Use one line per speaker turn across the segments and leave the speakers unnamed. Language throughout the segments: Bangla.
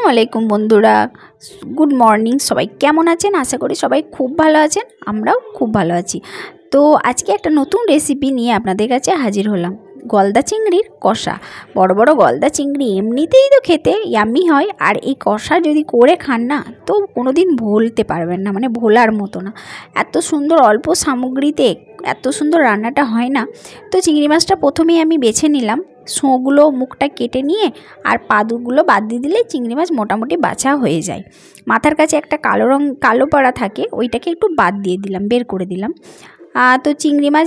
আসসালামু আলাইকুম বন্ধুরা, গুড মর্নিং। সবাই কেমন আছেন? আশা করি সবাই খুব ভালো আছেন, আমরাও খুব ভালো আছি। তো আজকে একটা নতুন রেসিপি নিয়ে আপনাদের কাছে হাজির হলাম। গলদা চিংড়ির কষা। বড় বড় গলদা চিংড়ি এমনিতেই তো খেতে ইয়াম্মি হয়, আর এই কষা যদি করে খান না তো কোনো দিন ভুলতে পারবেন না, মানে ভোলার মতো না। এত সুন্দর অল্প সামগ্রীতে এত সুন্দর রান্নাটা হয় না। তো চিংড়ি মাছটা প্রথমেই আমি বেছে নিলাম, শোঁগুলো মুখটা কেটে নিয়ে আর পাদুগুলো বাদ দিয়ে দিলে চিংড়ি মাছ মোটামুটি বাছা হয়ে যায়। মাথার কাছে একটা কালো পাড়া থাকে, ওইটাকে একটু বাদ দিয়ে দিলাম, বের করে দিলাম। তো চিংড়ি মাছ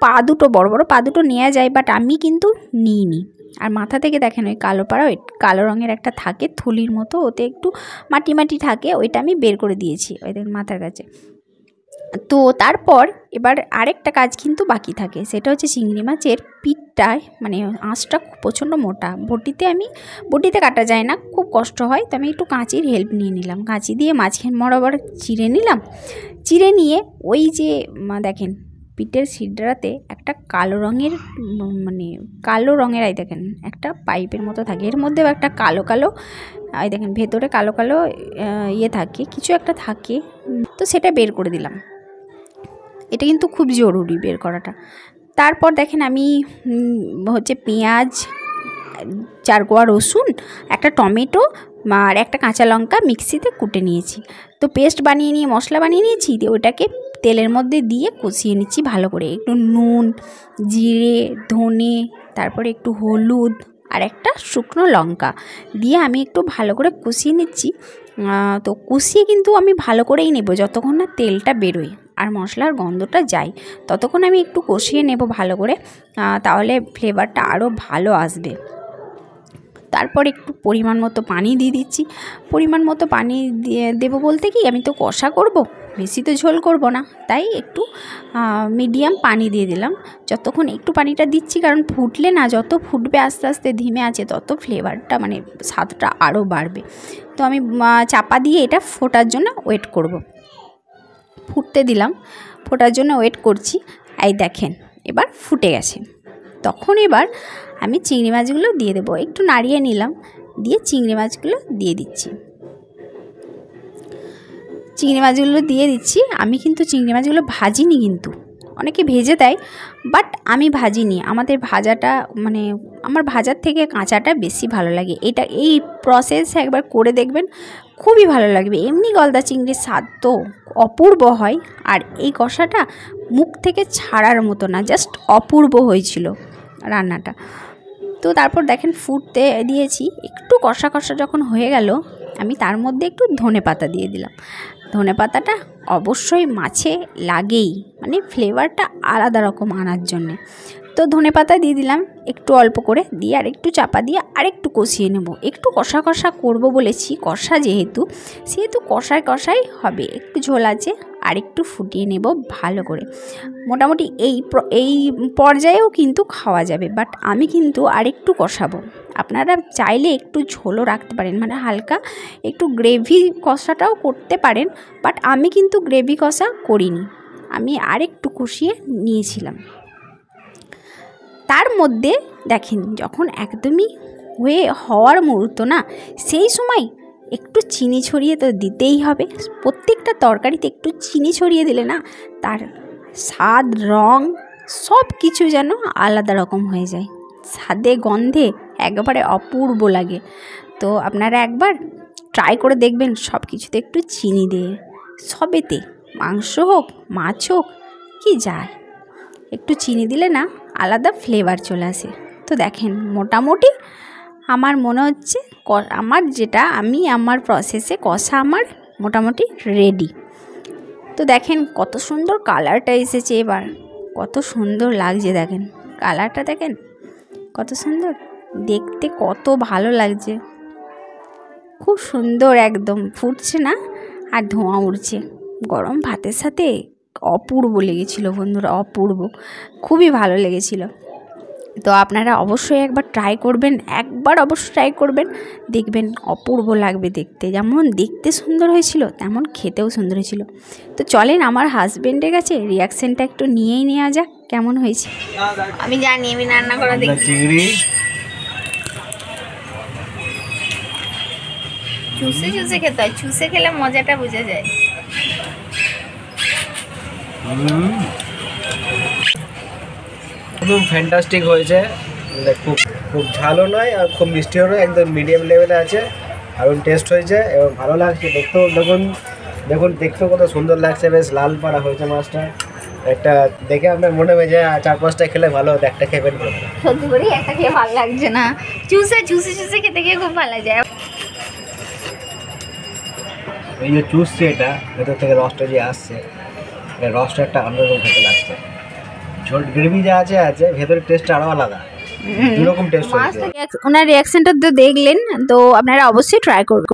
পা দুটো বড় বড় পা দুটো নেওয়া যায়, বাট আমি কিন্তু নিইনি। আর মাথা থেকে দেখেন ওই কালো পাড়া, ওই কালো রঙের একটা থাকে থলির মতো, ওতে একটু মাটি মাটি থাকে, ওইটা আমি বের করে দিয়েছি ওই দেখেন মাথার কাছে। তো তারপর এবার আরেকটা কাজ কিন্তু বাকি থাকে, সেটা হচ্ছে চিংড়ি মাছের পিঠটায় মানে আঁশটা প্রচণ্ড মোটা, বটিতে কাটা যায় না, খুব কষ্ট হয়। তো আমি একটু কাঁচির হেল্প নিয়ে নিলাম, কাঁচি দিয়ে মাঝখান বরাবর চিড়ে নিলাম। চিড়ে নিয়ে ওই যে দেখেন পিঠের সিডরাতে একটা কালো রঙের এই দেখেন একটা পাইপের মতো থাকে, এর মধ্যেও একটা কালো কালো এই দেখেন ভেতরে কালো কালো ইয়ে থাকে, কিছু একটা থাকে, তো সেটা বের করে দিলাম। এটা কিন্তু খুব জরুরি বের করাটা। তারপর দেখেন আমি হচ্ছে পেঁয়াজ, 4 কোয়া রসুন, একটা টমেটো আর একটা কাঁচা লঙ্কা মিক্সিতে কুটে নিয়েছি। তো পেস্ট বানিয়ে নিয়ে মশলা বানিয়ে নিয়েছি, দিয়ে ওইটাকে তেলের মধ্যে দিয়ে কষিয়ে নিচ্ছি ভালো করে। একটু নুন, জিরে, ধনে, তারপরে একটু হলুদ আর একটা শুকনো লঙ্কা দিয়ে আমি একটু ভালো করে কষিয়ে নিচ্ছি। তো কষিয়ে কিন্তু আমি ভালো করেই নেব, যতক্ষণ না তেলটা বেরোয় আর মশলার গন্ধটা যায় ততক্ষণ আমি একটু কষিয়ে নেব ভালো করে, তাহলে ফ্লেভারটা আরও ভালো আসবে। তারপর একটু পরিমাণ মতো পানি দিয়ে দিচ্ছি। পরিমাণ মতো পানি দেবো বলতে কি, আমি তো কষা করব, বেশি তো ঝোল করব না, তাই একটু মিডিয়াম পানি দিয়ে দিলাম। যতক্ষণ একটু পানিটা দিচ্ছি, কারণ ফুটলে না, যত ফুটবে আস্তে আস্তে ধিমে আছে তত ফ্লেভারটা মানে স্বাদটা আরও বাড়বে। তো আমি চাপা দিয়ে এটা ফোটার জন্য ওয়েট করব। ফুটতে দিলাম, ফোটার জন্য ওয়েট করছি। এই দেখেন এবার ফুটে গেছে। তখন এবার আমি চিংড়ি মাছগুলো দিয়ে দেবো, একটু নাড়িয়ে নিলাম, দিয়ে চিংড়ি মাছগুলো দিয়ে দিচ্ছি। আমি কিন্তু চিংড়ি মাছগুলো ভাজিনি, কিন্তু অনেকে ভেজে দেয়, বাট আমি ভাজিনি। আমাদের ভাজাটা মানে আমার ভাজার থেকে কাঁচাটা বেশি ভালো লাগে। এই প্রসেস একবার করে দেখবেন, খুবই ভালো লাগবে। এমনি গলদা চিংড়ির স্বাদ তো অপূর্ব হয়, আর এই কষাটা মুখ থেকে ছাড়ার মতো না, জাস্ট অপূর্ব হয়েছিল রান্নাটা। তো তারপর দেখেন ফুটতে দিয়েছি, একটু কষা কষা যখন হয়ে গেল, আমি তার মধ্যে একটু ধনেপাতা দিয়ে দিলাম। ধনেপাতাটা অবশ্যই মাছে লাগেই, মানে ফ্লেভারটা আলাদা রকম আনার জন্যে। তো ধনেপাতা দিয়ে দিলাম একটু অল্প করে, দিয়ে আর একটু চাপা দিয়ে আরেকটু কষিয়ে নেব। একটু কষা কষা করব বলেছি, কষা যেহেতু কষাই হবে, একটু ঝোল আছে, আর একটু ফুটিয়ে নেব ভালো করে। মোটামুটি এই পর্যায়েও কিন্তু খাওয়া যাবে, বাট আমি কিন্তু আরেকটু কষাবো। আপনারা চাইলে একটু ঝোলও রাখতে পারেন, মানে হালকা একটু গ্রেভি কষাটাও করতে পারেন, বাট আমি কিন্তু গ্রেভি কষা করিনি, আমি আরেকটু কষিয়ে নিয়েছিলাম। তার মধ্যে দেখেন যখন একদমই হওয়ার মুহূর্ত না, সেই সময় একটু চিনি ছড়িয়ে তো দিতেই হবে। প্রত্যেকটা তরকারিতে একটু চিনি ছড়িয়ে দিলে না, তার স্বাদ, রং সব কিছু যেন আলাদা রকম হয়ে যায়, স্বাদে গন্ধে একবারে অপূর্ব লাগে। তো আপনারা একবার ট্রাই করে দেখবেন, সব কিছুতে একটু চিনি দিয়ে, সবেতে, মাংস হোক মাছ হোক কি যায়, একটু চিনি দিলে না আলাদা ফ্লেভার চলে আসে। তো দেখেন মোটামুটি আমার মনে হচ্ছে আমার প্রসেসে কষা আমার মোটামুটি রেডি। তো দেখেন কত সুন্দর কালারটা এসেছে, এবার কত সুন্দর লাগছে, দেখেন কালারটা দেখেন কত সুন্দর দেখতে, কত ভালো লাগছে, খুব সুন্দর একদম ফুটছে না, আর ধোঁয়া উঠছে। গরম ভাতের সাথে অপূর্ব লেগেছিল বন্ধুরা, অপূর্ব, খুবই ভালো লেগেছিল। তো আপনারা অবশ্যই একবার ট্রাই করবেন, দেখবেন অপূর্ব লাগবে দেখতে। যেমন দেখতে সুন্দর হয়েছিল, তেমন খেতেও সুন্দর হয়েছিল। তো চলেন আমার হাজবেন্ডের কাছে রিয়াকশানটা একটু নিয়েই নেওয়া যাক, কেমন হয়েছে। আমি জানি, আমি রান্না করা দেখি। চুষে চুষে খেতে হয়, চুষে খেলে মজাটা বোঝা যায়।
একদম ফ্যান্টাস্টিক হয়েছে, খুব খুব ঝালও নয় আর খুব মিষ্টিও নয়, একদম মিডিয়াম লেভেলে আছে, আর টেস্ট হয়েছে এবং ভালো লাগছে দেখতেও। দেখুন দেখতেও কত সুন্দর লাগছে, বেশ লাল পাড়া হয়েছে মাছটা। একটা দেখে আপনার মনে হয় যে 4-5টা খেলে ভালো হতো, একটা খেয়ে পেট ভরবে।
সত্যি করে একটা খেয়ে ভালো লাগছে না, চুষে চুষে চুষে খেতে গিয়ে খুব ভালো লাগে।
এই যে চুষছে, এটা ভেতর থেকে রসটা যে আসছে, এই রসটা একটা অন্যরকম খেতে লাগছে। ঝোল গ্রেভি যা আছে ভেতরের টেস্টটা আরও আলাদা, দুরকম টেস্ট হয়েছে।
ওনার রিয়াকশনটা তো দেখলেন, তো আপনারা অবশ্যই ট্রাই করবেন।